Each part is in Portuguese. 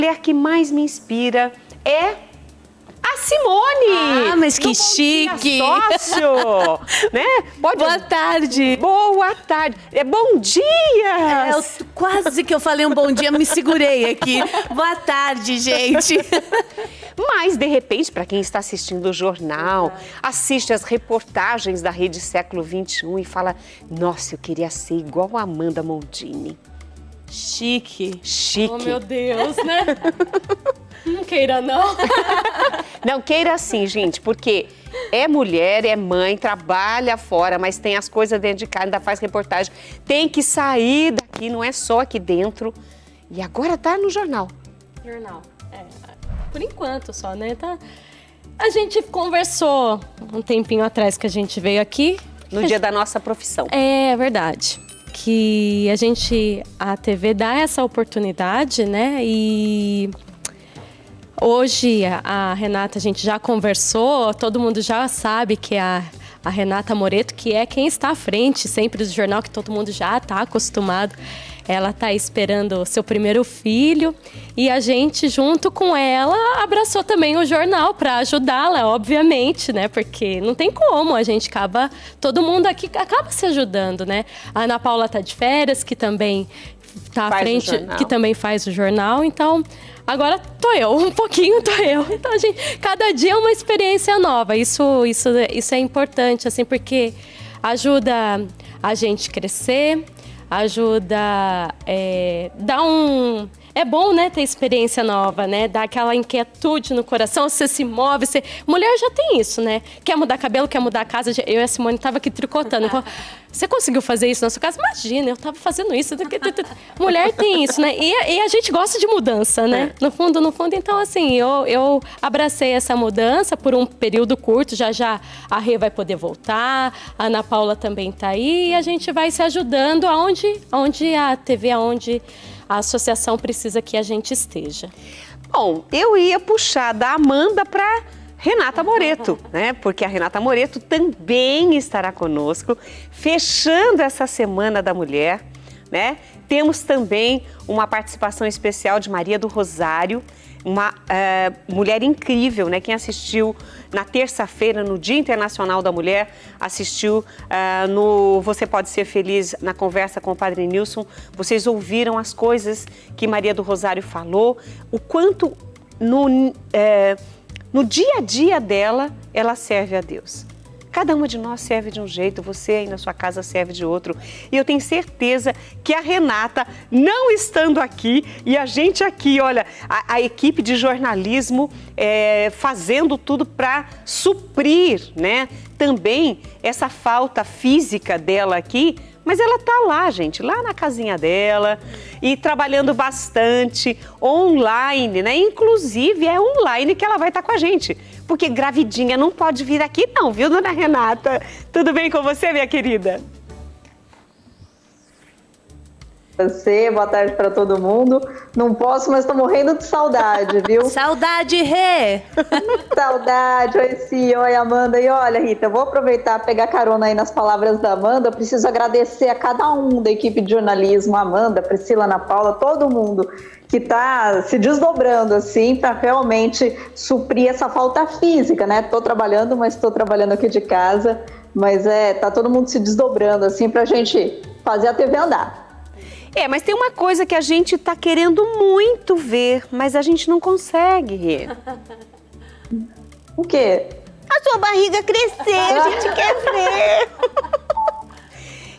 mulher que mais me inspira é a Simone! Ah, mas que chique! Sócio! Né? Boa tarde! Boa tarde! Bom dia! Quase que eu falei um bom dia, me segurei aqui. Boa tarde, gente! Mas, de repente, para quem está assistindo o jornal, assiste as reportagens da Rede Século XXI e fala: nossa, eu queria ser igual a Amanda Mondini. Chique! Chique! Oh, meu Deus, né? Não queira, não. Não queira sim, gente, porque é mulher, é mãe, trabalha fora, mas tem as coisas dentro de casa, ainda faz reportagem. Tem que sair daqui, não é só aqui dentro. E agora tá no jornal. Jornal. Por enquanto só, né? Tá. A gente conversou um tempinho atrás que a gente veio aqui. No dia da nossa profissão. É verdade. Que a TV dá essa oportunidade, né? E hoje a Renata, a gente já conversou, todo mundo já sabe que a Renata Moreto, que é quem está à frente sempre do jornal, que todo mundo já está acostumado. Ela está esperando o seu primeiro filho e a gente, junto com ela, abraçou também o jornal para ajudá-la, obviamente, né? Porque não tem como, todo mundo aqui acaba se ajudando, né? A Ana Paula está de férias, que também está à frente, que também faz o jornal, então agora tô eu, um pouquinho tô eu. Então, cada dia é uma experiência nova, isso é importante, assim, porque ajuda a gente crescer, ajuda, é bom, né, ter experiência nova, né? Dá aquela inquietude no coração, você se move, Mulher já tem isso, né? Quer mudar cabelo, quer mudar a casa. Eu e a Simone tava aqui tricotando. Você conseguiu fazer isso na sua casa? Imagina, eu tava fazendo isso. Mulher tem isso, né? E a gente gosta de mudança, né? No fundo, então assim, eu abracei essa mudança por um período curto, já a Rê vai poder voltar, a Ana Paula também tá aí, e a gente vai se ajudando aonde a TV, aonde a associação precisa que a gente esteja. Bom, eu ia puxar da Amanda para Renata Moreto, né? Porque a Renata Moreto também estará conosco, fechando essa Semana da Mulher, né? Temos também uma participação especial de Maria do Rosário, uma mulher incrível, né? Quem assistiu na terça-feira, no Dia Internacional da Mulher, assistiu no Você Pode Ser Feliz, na conversa com o Padre Nilson, vocês ouviram as coisas que Maria do Rosário falou, o quanto no dia a dia dela, ela serve a Deus. Cada uma de nós serve de um jeito, você aí na sua casa serve de outro. E eu tenho certeza que a Renata, não estando aqui, e a gente aqui, olha, a equipe de jornalismo fazendo tudo para suprir, né, também essa falta física dela aqui, mas ela tá lá, gente, lá na casinha dela e trabalhando bastante, online, né? Inclusive é online que ela vai estar com a gente, porque gravidinha não pode vir aqui não, viu, dona Renata? Tudo bem com você, minha querida? Boa tarde para todo mundo. Não posso, mas tô morrendo de saudade, viu? Saudade, Rê! Saudade, oi Cia, oi Amanda. E olha, Rita, eu vou aproveitar e pegar carona aí nas palavras da Amanda. Eu preciso agradecer a cada um da equipe de jornalismo, Amanda, Priscila, Ana Paula, todo mundo que está se desdobrando assim para realmente suprir essa falta física, né? Tô trabalhando, mas estou trabalhando aqui de casa, mas tá todo mundo se desdobrando assim para a gente fazer a TV andar. Mas tem uma coisa que a gente tá querendo muito ver, mas a gente não consegue, Rê. O quê? A sua barriga crescer, a gente quer ver.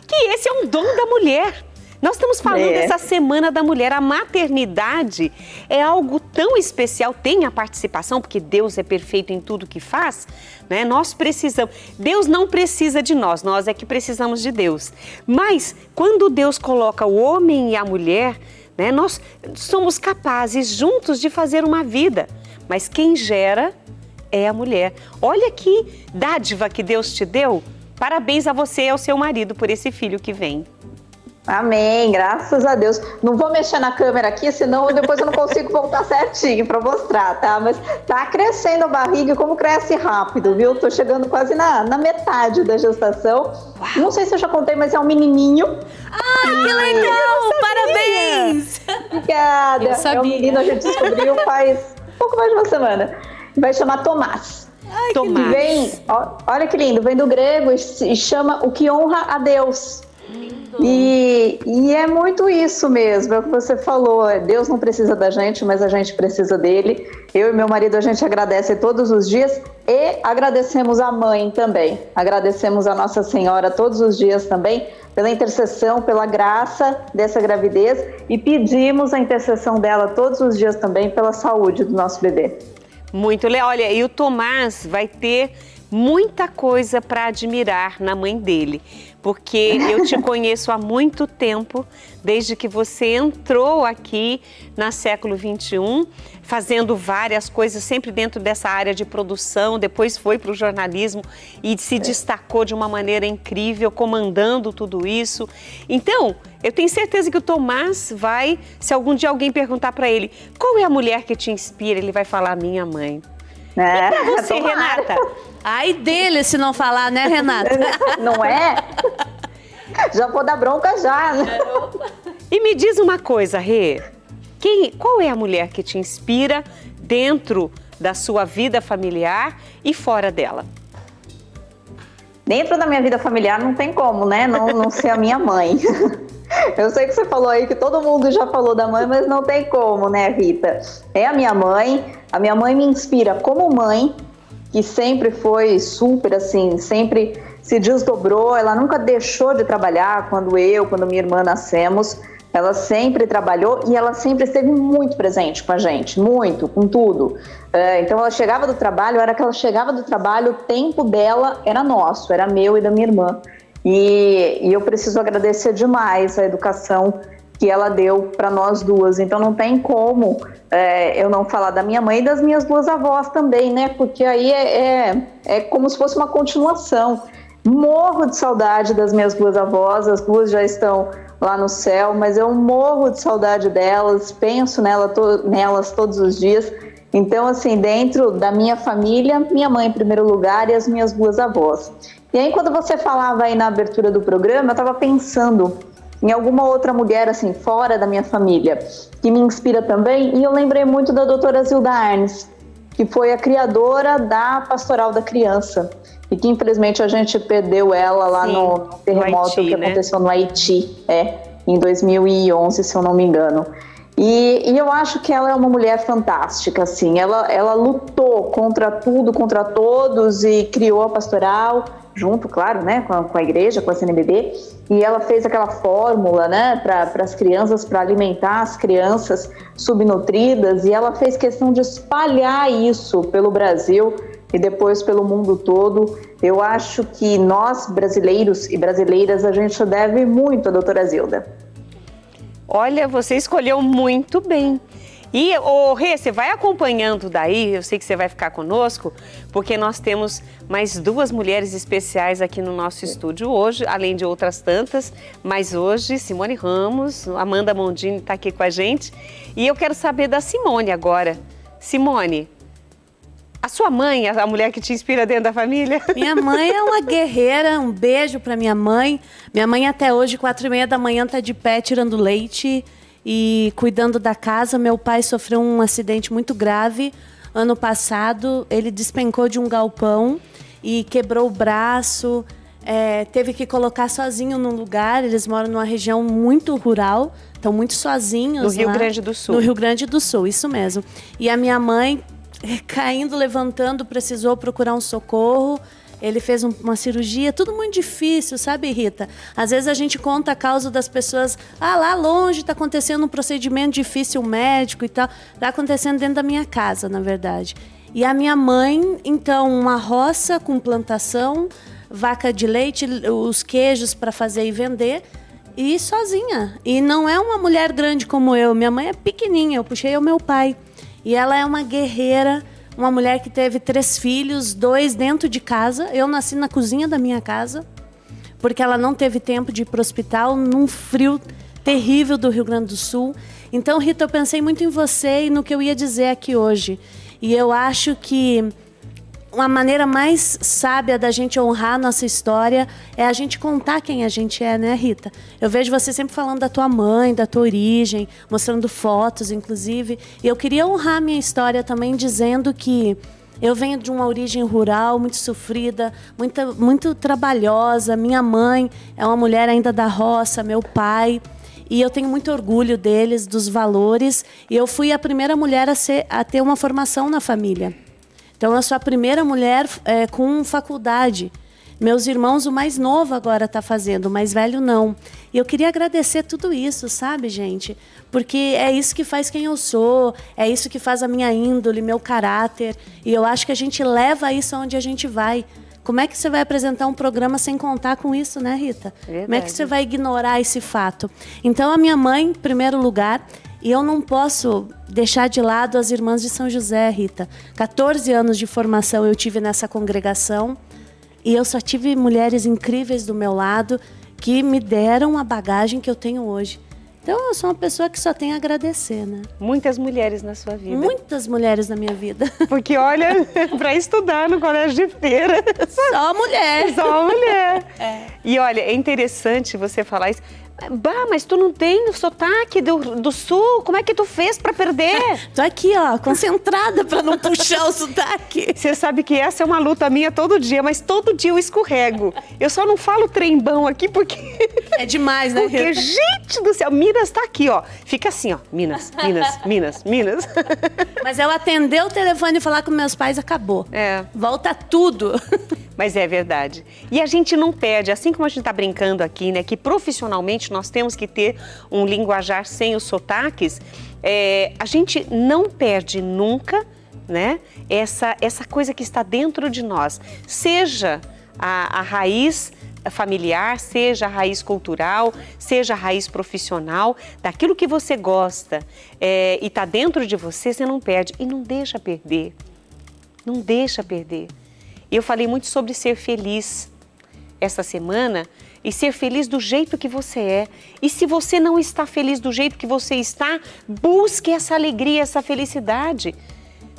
Que esse é um dom da mulher. Nós estamos falando dessa Semana da Mulher. A maternidade é algo tão especial, tem a participação, porque Deus é perfeito em tudo que faz, né? Nós precisamos, Deus não precisa de nós é que precisamos de Deus. Mas quando Deus coloca o homem e a mulher, né, nós somos capazes juntos de fazer uma vida. Mas quem gera é a mulher. Olha que dádiva que Deus te deu. Parabéns a você e ao seu marido por esse filho que vem. Amém, graças a Deus. Não vou mexer na câmera aqui, senão depois eu não consigo voltar certinho para mostrar, tá? Mas tá crescendo a barriga, como cresce rápido, viu? Tô chegando quase na metade da gestação. Uau. Não sei se eu já contei, mas é um menininho. Ah, que legal! Parabéns! Obrigada. É um menino, a gente descobriu faz pouco mais de uma semana. Vai chamar Tomás. Ai, Tomás. Vem, olha que lindo, vem do grego e chama o que honra a Deus. E é muito isso mesmo, é o que você falou. Deus não precisa da gente, mas a gente precisa dele. Eu e meu marido, a gente agradece todos os dias e agradecemos a mãe também. Agradecemos a Nossa Senhora todos os dias também, pela intercessão, pela graça dessa gravidez, e pedimos a intercessão dela todos os dias também pela saúde do nosso bebê. Muito legal. Olha, e o Tomás vai ter muita coisa para admirar na mãe dele, porque eu te conheço há muito tempo, desde que você entrou aqui na Século XXI, fazendo várias coisas, sempre dentro dessa área de produção, depois foi para o jornalismo e se destacou de uma maneira incrível, comandando tudo isso. Então, eu tenho certeza que o Tomás vai, se algum dia alguém perguntar para ele, qual é a mulher que te inspira? Ele vai falar, minha mãe. E pra você, Renata? Ai dele se não falar, né, Renata? Não é? Já vou dar bronca já, né? E me diz uma coisa, Rê. Qual é a mulher que te inspira dentro da sua vida familiar e fora dela? Dentro da minha vida familiar não tem como, né? Não ser a minha mãe. Eu sei que você falou aí que todo mundo já falou da mãe, mas não tem como, né, Rita? É a minha mãe. A minha mãe me inspira como mãe, que sempre foi super assim, sempre se desdobrou. Ela nunca deixou de trabalhar quando minha irmã nascemos. Ela sempre trabalhou e ela sempre esteve muito presente com a gente, muito, com tudo. Então ela chegava do trabalho, a hora que ela chegava do trabalho, o tempo dela era nosso, era meu e da minha irmã. E eu preciso agradecer demais a educação que ela deu para nós duas. Então não tem como eu não falar da minha mãe e das minhas duas avós também, né? Porque aí é como se fosse uma continuação. Morro de saudade das minhas duas avós, as duas já estão lá no céu, mas eu morro de saudade delas, penso nelas todos os dias. Então, assim, dentro da minha família, minha mãe em primeiro lugar e as minhas duas avós. E aí, quando você falava aí na abertura do programa, eu estava pensando em alguma outra mulher, assim, fora da minha família, que me inspira também, e eu lembrei muito da doutora Zilda Arnes, que foi a criadora da Pastoral da Criança, e que infelizmente a gente perdeu ela lá no terremoto Haiti, que aconteceu no Haiti, em 2011, se eu não me engano. E eu acho que ela é uma mulher fantástica, assim, ela lutou contra tudo, contra todos e criou a pastoral, junto, claro, né, com a igreja, com a CNBB, e ela fez aquela fórmula, né, para as crianças, para alimentar as crianças subnutridas, e ela fez questão de espalhar isso pelo Brasil e depois pelo mundo todo. Eu acho que nós, brasileiros e brasileiras, a gente deve muito à doutora Zilda. Olha, você escolheu muito bem. E, Rê, você vai acompanhando daí, eu sei que você vai ficar conosco, porque nós temos mais duas mulheres especiais aqui no nosso estúdio hoje, além de outras tantas, mas hoje Simone Ramos, Amanda Mondini está aqui com a gente, e eu quero saber da Simone agora. Simone, a sua mãe, a mulher que te inspira dentro da família? Minha mãe é uma guerreira, um beijo pra minha mãe. Minha mãe até hoje, 4h30 da manhã, tá de pé tirando leite e cuidando da casa. Meu pai sofreu um acidente muito grave ano passado. Ele despencou de um galpão e quebrou o braço. Teve que colocar sozinho num lugar. Eles moram numa região muito rural, estão muito sozinhos no Rio lá. Grande do Sul. No Rio Grande do Sul, isso mesmo. E a minha mãe, caindo, levantando, precisou procurar um socorro. Ele fez uma cirurgia, tudo muito difícil, sabe, Rita? Às vezes a gente conta a causa das pessoas, lá longe está acontecendo um procedimento difícil médico e tal. Está acontecendo dentro da minha casa, na verdade. E a minha mãe, então, uma roça com plantação, vaca de leite, os queijos para fazer e vender, e sozinha. E não é uma mulher grande como eu, minha mãe é pequenininha, eu puxei o meu pai. E ela é uma guerreira, uma mulher que teve 3 filhos, 2 dentro de casa. Eu nasci na cozinha da minha casa, porque ela não teve tempo de ir para o hospital num frio terrível do Rio Grande do Sul. Então, Rita, eu pensei muito em você e no que eu ia dizer aqui hoje. E eu acho que uma maneira mais sábia da gente honrar a nossa história é a gente contar quem a gente é, né, Rita? Eu vejo você sempre falando da tua mãe, da tua origem, mostrando fotos, inclusive. E eu queria honrar a minha história também, dizendo que eu venho de uma origem rural, muito sofrida, muito trabalhosa. Minha mãe é uma mulher ainda da roça, meu pai. E eu tenho muito orgulho deles, dos valores. E eu fui a primeira mulher a ter uma formação na família. Então, eu sou a primeira mulher com faculdade. Meus irmãos, o mais novo agora está fazendo, o mais velho não. E eu queria agradecer tudo isso, sabe, gente? Porque é isso que faz quem eu sou, é isso que faz a minha índole, meu caráter. E eu acho que a gente leva isso aonde a gente vai. Como é que você vai apresentar um programa sem contar com isso, né, Rita? Verdade. Como é que você vai ignorar esse fato? Então, a minha mãe, em primeiro lugar, e eu não posso deixar de lado as irmãs de São José, Rita. 14 anos de formação eu tive nessa congregação e eu só tive mulheres incríveis do meu lado que me deram a bagagem que eu tenho hoje. Então, eu sou uma pessoa que só tem a agradecer, né? Muitas mulheres na sua vida. Muitas mulheres na minha vida. Porque, olha, para estudar no colégio de feira. Só mulher. Só mulher. E, olha, é interessante você falar isso. Bah, mas tu não tem o sotaque do sul, como é que tu fez pra perder? Tô aqui, ó, concentrada pra não puxar o sotaque. Você sabe que essa é uma luta minha todo dia, mas todo dia eu escorrego. Eu só não falo trembão aqui porque... É demais, né, Porque, Rita? gente do céu, Minas tá aqui, ó. Fica assim, ó, Minas, Minas, Minas, Minas. Mas eu atender o telefone e falar com meus pais, acabou. É. Volta tudo. Mas é verdade. E a gente não perde, assim como a gente está brincando aqui, né, que profissionalmente nós temos que ter um linguajar sem os sotaques, a gente não perde nunca, né, essa coisa que está dentro de nós. Seja a raiz familiar, seja a raiz cultural, seja a raiz profissional, daquilo que você gosta e está dentro de você, você não perde. E não deixa perder. Não deixa perder. Eu falei muito sobre ser feliz essa semana e ser feliz do jeito que você é. E se você não está feliz do jeito que você está, busque essa alegria, essa felicidade.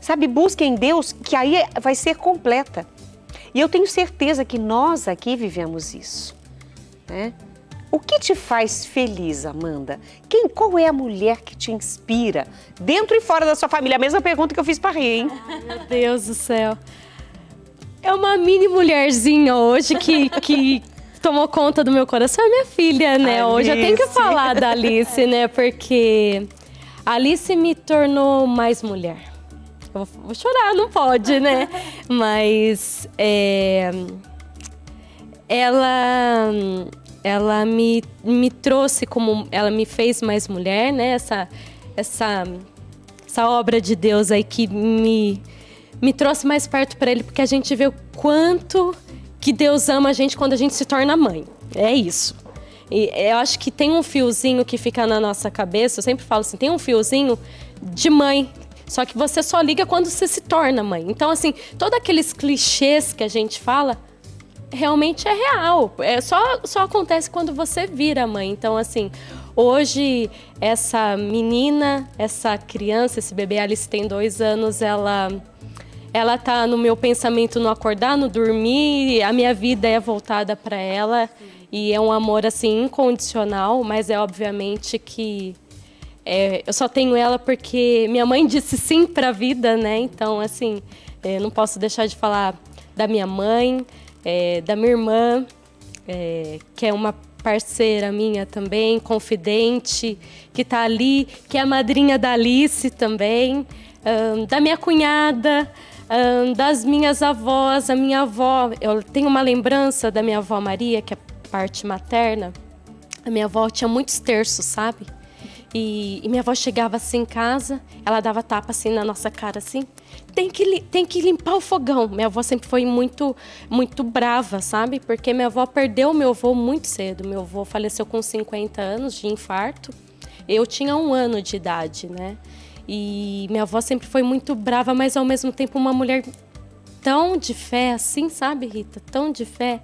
Sabe, busque em Deus, que aí vai ser completa. E eu tenho certeza que nós aqui vivemos isso, né? O que te faz feliz, Amanda? Qual é a mulher que te inspira? Dentro e fora da sua família? A mesma pergunta que eu fiz para Rê, hein? Meu Deus do céu. É uma mini mulherzinha hoje que tomou conta do meu coração. É minha filha, né? Alice. Hoje eu tenho que falar da Alice, né? Porque a Alice me tornou mais mulher. Eu vou chorar, não pode, né? Mas ela me trouxe como... Ela me fez mais mulher, né? Essa obra de Deus aí que me trouxe mais perto para Ele, porque a gente vê o quanto que Deus ama a gente quando a gente se torna mãe. É isso. E eu acho que tem um fiozinho que fica na nossa cabeça, eu sempre falo assim, tem um fiozinho de mãe, só que você só liga quando você se torna mãe. Então, assim, todos aqueles clichês que a gente fala, realmente é real. Só acontece quando você vira mãe. Então, assim, hoje, essa menina, essa criança, esse bebê, Alice tem 2 anos, ela tá no meu pensamento no acordar, no dormir, a minha vida é voltada para ela e é um amor assim incondicional, mas é obviamente que eu só tenho ela porque minha mãe disse sim para a vida, né? Então, assim, não posso deixar de falar da minha mãe, da minha irmã, que é uma parceira minha também, confidente, que tá ali, que é a madrinha da Alice também, da minha cunhada, das minhas avós, a minha avó. Eu tenho uma lembrança da minha avó Maria, que é a parte materna. A minha avó tinha muitos terços, sabe? E minha avó chegava assim em casa, ela dava tapa assim na nossa cara, assim, tem que limpar o fogão. Minha avó sempre foi muito, muito brava, sabe? Porque minha avó perdeu meu avô muito cedo. Meu avô faleceu com 50 anos de infarto. Eu tinha 1 ano de idade, né? E minha avó sempre foi muito brava, mas ao mesmo tempo uma mulher tão de fé, assim, sabe, Rita? Tão de fé.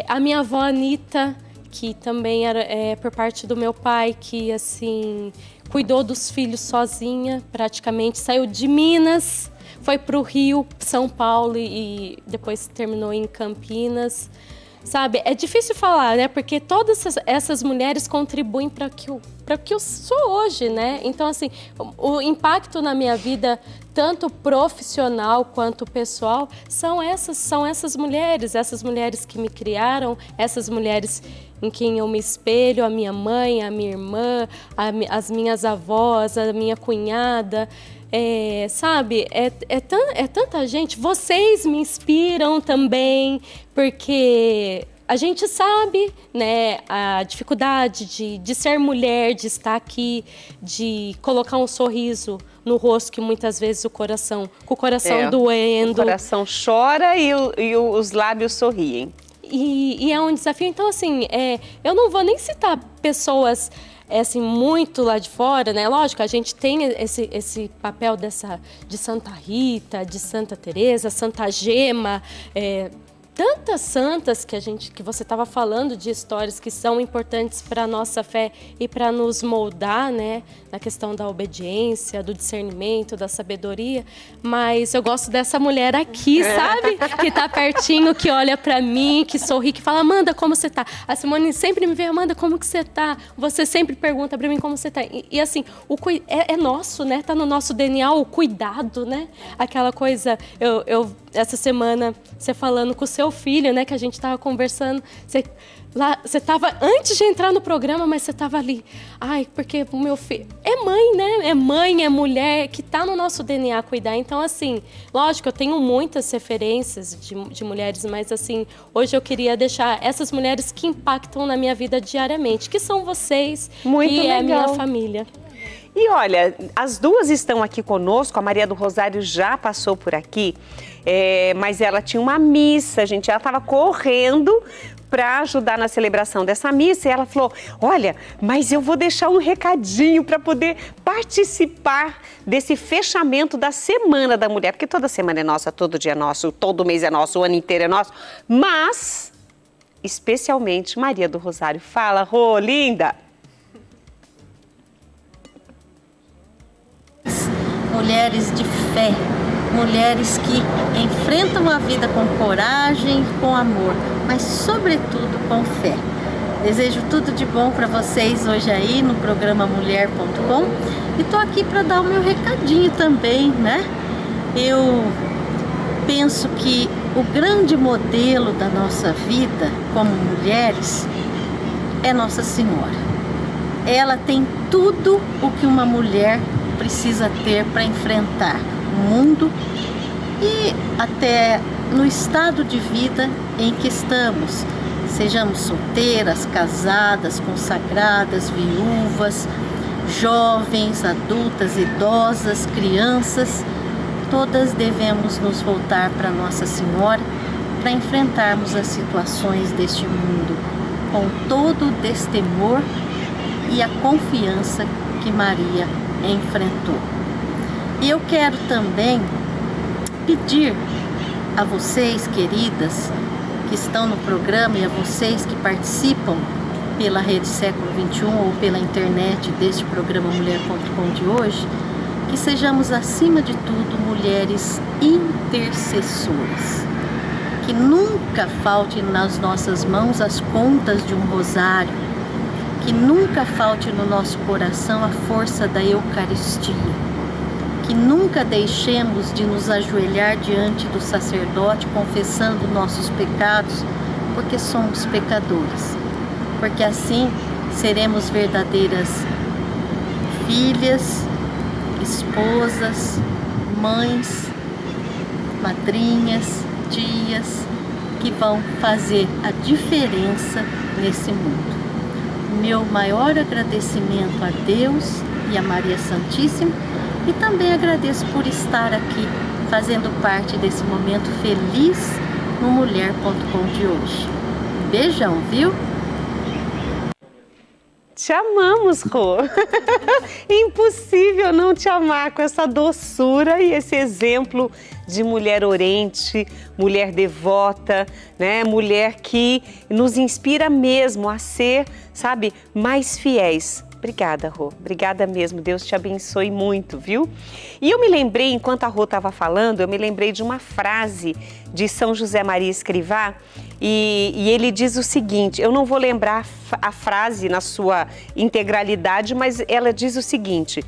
A minha avó Anita, que também era por parte do meu pai, que assim cuidou dos filhos sozinha, praticamente saiu de Minas, foi para o Rio, São Paulo e depois terminou em Campinas. Sabe, é difícil falar, né? Porque todas essas mulheres contribuem para o que eu sou hoje, né? Então, assim, o impacto na minha vida, tanto profissional quanto pessoal, são essas mulheres que me criaram, essas mulheres em quem eu me espelho, a minha mãe, a minha irmã, as minhas avós, a minha cunhada. Sabe, é tanta gente. Vocês me inspiram também, porque a gente sabe, né, a dificuldade de ser mulher, de estar aqui, de colocar um sorriso no rosto, que muitas vezes com o coração doendo. O coração chora e os lábios sorriem. E é um desafio. Então, assim, eu não vou nem citar pessoas assim, muito lá de fora, né? Lógico, a gente tem esse papel de Santa Rita, de Santa Teresa, Santa Gema, tantas santas que você estava falando, de histórias que são importantes para a nossa fé e para nos moldar, né, na questão da obediência, do discernimento, da sabedoria. Mas eu gosto dessa mulher aqui, sabe? Que tá pertinho, que olha para mim, que sorri, que fala: Amanda, como você tá? A Simone sempre me vê: Amanda, como que você tá? Você sempre pergunta para mim como você tá. E assim, é nosso, né? Tá no nosso DNA o cuidado, né? Aquela coisa, essa semana, você falando com o seu filho, né, que a gente estava conversando, você estava antes de entrar no programa, mas você estava ali, porque o meu filho é mãe, né, é mulher, que está no nosso DNA cuidar. Então, assim, lógico, eu tenho muitas referências de mulheres, mas assim, hoje eu queria deixar essas mulheres que impactam na minha vida diariamente, que são vocês, muito e legal. É a minha família. E olha, as duas estão aqui conosco, a Maria do Rosário já passou por aqui, mas ela tinha uma missa, gente, ela estava correndo para ajudar na celebração dessa missa e ela falou: olha, mas eu vou deixar um recadinho para poder participar desse fechamento da Semana da Mulher, porque toda semana é nossa, todo dia é nosso, todo mês é nosso, o ano inteiro é nosso, mas especialmente Maria do Rosário. Fala, Rô, linda! Mulheres de fé, mulheres que enfrentam a vida com coragem, com amor, mas sobretudo com fé. Desejo tudo de bom para vocês hoje aí no programa Mulher.com e estou aqui para dar o meu recadinho também, né? Eu penso que o grande modelo da nossa vida como mulheres é Nossa Senhora. Ela tem tudo o que uma mulher precisa ter para enfrentar o mundo e até no estado de vida em que estamos, sejamos solteiras, casadas, consagradas, viúvas, jovens, adultas, idosas, crianças, todas devemos nos voltar para Nossa Senhora para enfrentarmos as situações deste mundo com todo o destemor e a confiança que Maria enfrentou. E eu quero também pedir a vocês, queridas, que estão no programa e a vocês que participam pela Rede Século XXI ou pela internet deste programa Mulher.com de hoje, que sejamos, acima de tudo, mulheres intercessoras. Que nunca falte nas nossas mãos as contas de um rosário, que nunca falte no nosso coração a força da Eucaristia, que nunca deixemos de nos ajoelhar diante do sacerdote confessando nossos pecados, porque somos pecadores, porque assim seremos verdadeiras filhas, esposas, mães, madrinhas, tias, que vão fazer a diferença nesse mundo. Meu maior agradecimento a Deus e a Maria Santíssima, e também agradeço por estar aqui fazendo parte desse momento feliz no Mulher.com de hoje. Beijão, viu? Te amamos, Rô. Impossível não te amar com essa doçura e esse exemplo de mulher orente, mulher devota, né? Mulher que nos inspira mesmo a ser, sabe, mais fiéis. Obrigada, Rô. Obrigada mesmo. Deus te abençoe muito, viu? E eu me lembrei, enquanto a Rô estava falando, eu me lembrei de uma frase de São José Maria Escrivá e ele diz o seguinte, eu não vou lembrar a frase na sua integralidade, mas ela diz o seguinte: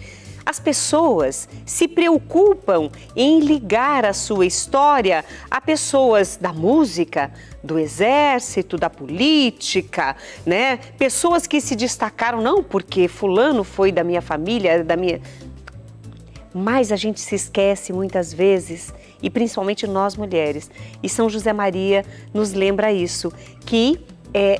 as pessoas se preocupam em ligar a sua história a pessoas da música, do exército, da política, né? Pessoas que se destacaram, não porque fulano foi da minha família, da minha... Mas a gente se esquece muitas vezes, e principalmente nós mulheres, e São José Maria nos lembra isso, que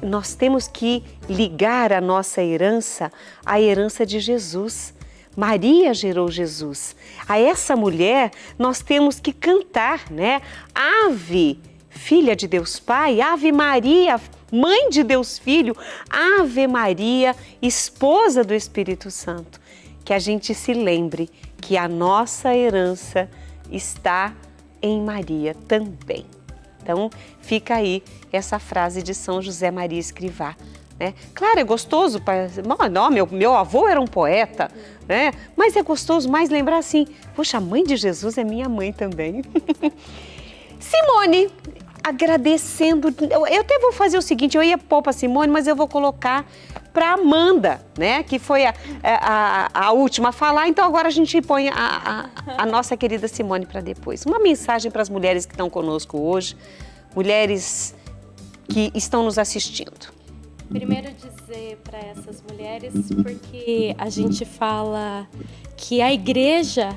nós temos que ligar a nossa herança à herança de Jesus. Maria gerou Jesus. A essa mulher nós temos que cantar, né? Ave, filha de Deus Pai, Ave Maria, mãe de Deus Filho, Ave Maria, esposa do Espírito Santo. Que a gente se lembre que a nossa herança está em Maria também. Então, fica aí essa frase de São José Maria Escrivá. Né? Claro, é gostoso, não, meu avô era um poeta, né? Mas é gostoso mais lembrar assim, poxa, a mãe de Jesus é minha mãe também. Simone, agradecendo, eu até vou fazer o seguinte, eu ia pôr para Simone, mas eu vou colocar para Amanda, né? Que foi a última a falar, então agora a gente põe a nossa querida Simone para depois. Uma mensagem para as mulheres que estão conosco hoje, mulheres que estão nos assistindo. Primeiro dizer para essas mulheres, porque a gente fala que a igreja,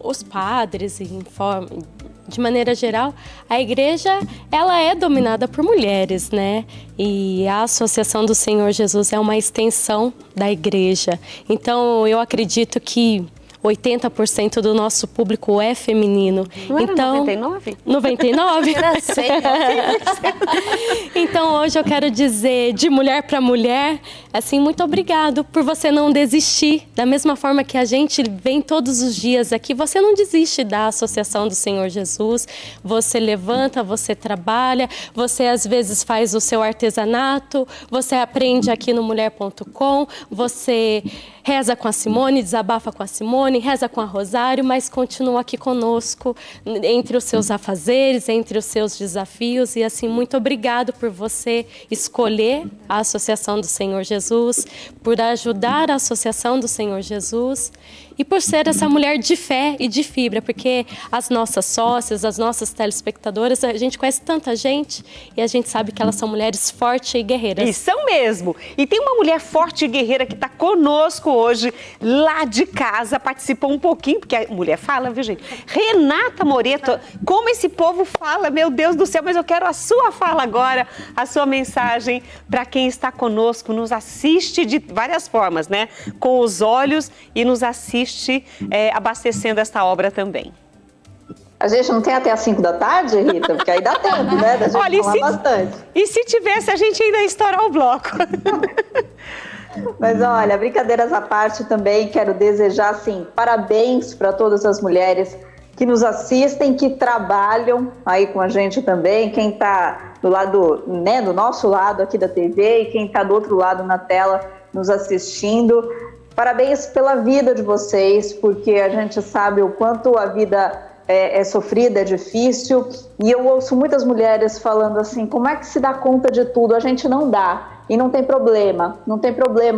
os padres, de maneira geral, a igreja ela é dominada por mulheres, né? E a Associação do Senhor Jesus é uma extensão da igreja. Então, eu acredito que 80% do nosso público é feminino. Não era então, 99? 99? Era 100. Então, hoje eu quero dizer, de mulher para mulher, assim, muito obrigado por você não desistir. Da mesma forma que a gente vem todos os dias aqui, você não desiste da Associação do Senhor Jesus. Você levanta, você trabalha, você às vezes faz o seu artesanato, você aprende aqui no mulher.com, você reza com a Simone, desabafa com a Simone, reza com a Rosário, mas continua aqui conosco entre os seus afazeres, entre os seus desafios. E assim, muito obrigado por você escolher a Associação do Senhor Jesus, por ajudar a Associação do Senhor Jesus e por ser essa mulher de fé e de fibra, porque as nossas sócias, as nossas telespectadoras, a gente conhece tanta gente e a gente sabe que elas são mulheres fortes e guerreiras. E são mesmo. E tem uma mulher forte e guerreira que está conosco hoje, lá de casa, participou um pouquinho, porque a mulher fala, viu, gente? Renata Moreto, como esse povo fala, meu Deus do céu, mas eu quero a sua fala agora, a sua mensagem para quem está conosco, nos assiste de várias formas, né? Com os olhos e nos assiste abastecendo esta obra também. A gente não tem até às 5 da tarde, Rita? Porque aí dá tempo, né? Da gente Olha, falar bastante. E se tivesse, a gente ainda ia estourar o bloco. Mas olha, brincadeiras à parte também, quero desejar, assim, parabéns para todas as mulheres que nos assistem, que trabalham aí com a gente também, quem está do lado, né, do nosso lado aqui da TV e quem está do outro lado na tela nos assistindo. Parabéns pela vida de vocês, porque a gente sabe o quanto a vida é sofrida, é difícil. E eu ouço muitas mulheres falando assim, como é que se dá conta de tudo? A gente não dá. E não tem problema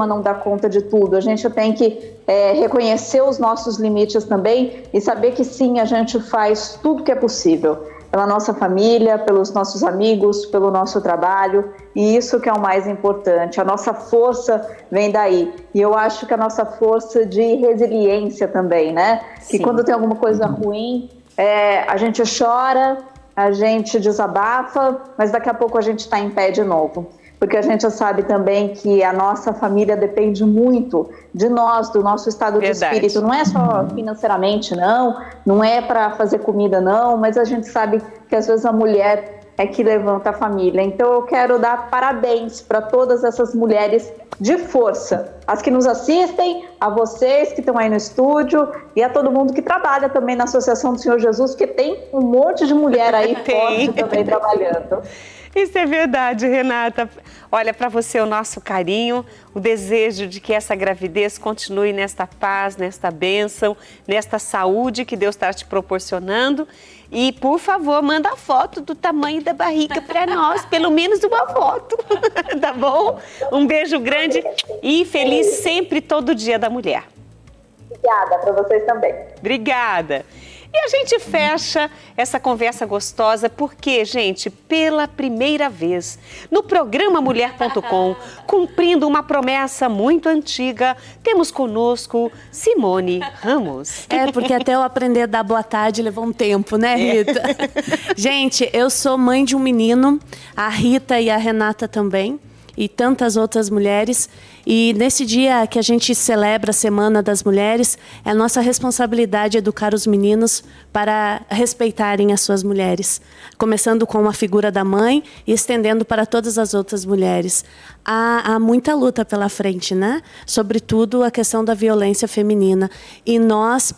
não dar conta de tudo. A gente tem que reconhecer os nossos limites também e saber que sim, a gente faz tudo que é possível. Pela nossa família, pelos nossos amigos, pelo nosso trabalho, e isso que é o mais importante. A nossa força vem daí, e eu acho que a nossa força de resiliência também, né? Sim. Que quando tem alguma coisa ruim, a gente chora, a gente desabafa, mas daqui a pouco a gente está em pé de novo. Porque a gente sabe também que a nossa família depende muito de nós, do nosso estado de espírito. Não é só financeiramente, não é para fazer comida, não, mas a gente sabe que às vezes a mulher é que levanta a família. Então eu quero dar parabéns para todas essas mulheres de força, as que nos assistem, a vocês que estão aí no estúdio e a todo mundo que trabalha também na Associação do Senhor Jesus, porque tem um monte de mulher aí forte também trabalhando. Isso é verdade, Renata. Olha, para você o nosso carinho, o desejo de que essa gravidez continue nesta paz, nesta bênção, nesta saúde que Deus está te proporcionando. E, por favor, manda a foto do tamanho da barriga para nós, pelo menos uma foto, tá bom? Um beijo grande e feliz sempre todo Dia da Mulher. Obrigada, para vocês também. Obrigada. E a gente fecha essa conversa gostosa porque, gente, pela primeira vez, no programa Mulher.com, cumprindo uma promessa muito antiga, temos conosco Simone Ramos. É, porque até eu aprender a dar boa tarde levou um tempo, né, Rita? Gente, eu sou mãe de um menino, a Rita e a Renata também, e tantas outras mulheres. E nesse dia que a gente celebra a Semana das Mulheres, é nossa responsabilidade educar os meninos para respeitarem as suas mulheres. Começando com a figura da mãe e estendendo para todas as outras mulheres. Há muita luta pela frente, né? Sobretudo a questão da violência feminina. E nós,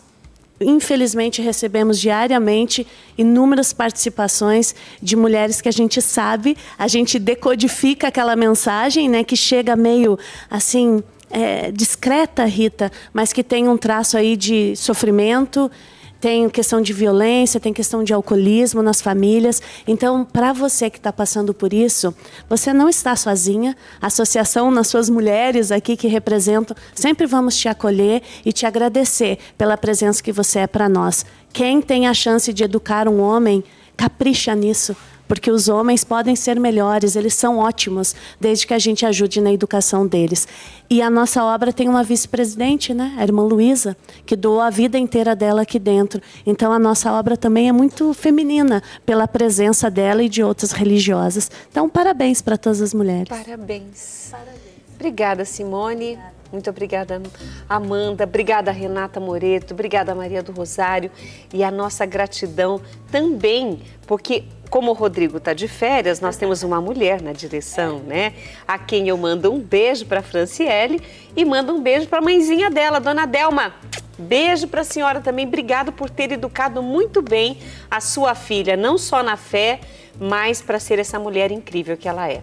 infelizmente, recebemos diariamente inúmeras participações de mulheres que a gente decodifica aquela mensagem, né, que chega meio assim, discreta, Rita, mas que tem um traço aí de sofrimento, tem questão de violência, tem questão de alcoolismo nas famílias. Então, para você que está passando por isso, você não está sozinha. A associação, nas suas mulheres aqui que representam, sempre vamos te acolher e te agradecer pela presença que você é para nós. Quem tem a chance de educar um homem, capricha nisso. Porque os homens podem ser melhores, eles são ótimos, desde que a gente ajude na educação deles. E a nossa obra tem uma vice-presidente, né? A irmã Luísa, que doou a vida inteira dela aqui dentro. Então a nossa obra também é muito feminina, pela presença dela e de outras religiosas. Então, parabéns para todas as mulheres. Parabéns. Obrigada, Simone. Muito obrigada, Amanda. Obrigada, Renata Moreto. Obrigada, Maria do Rosário. E a nossa gratidão também, porque como o Rodrigo está de férias, nós temos uma mulher na direção, né? A quem eu mando um beijo para a Franciele e mando um beijo para a mãezinha dela, Dona Delma. Beijo para a senhora também. Obrigado por ter educado muito bem a sua filha, não só na fé, mas para ser essa mulher incrível que ela é.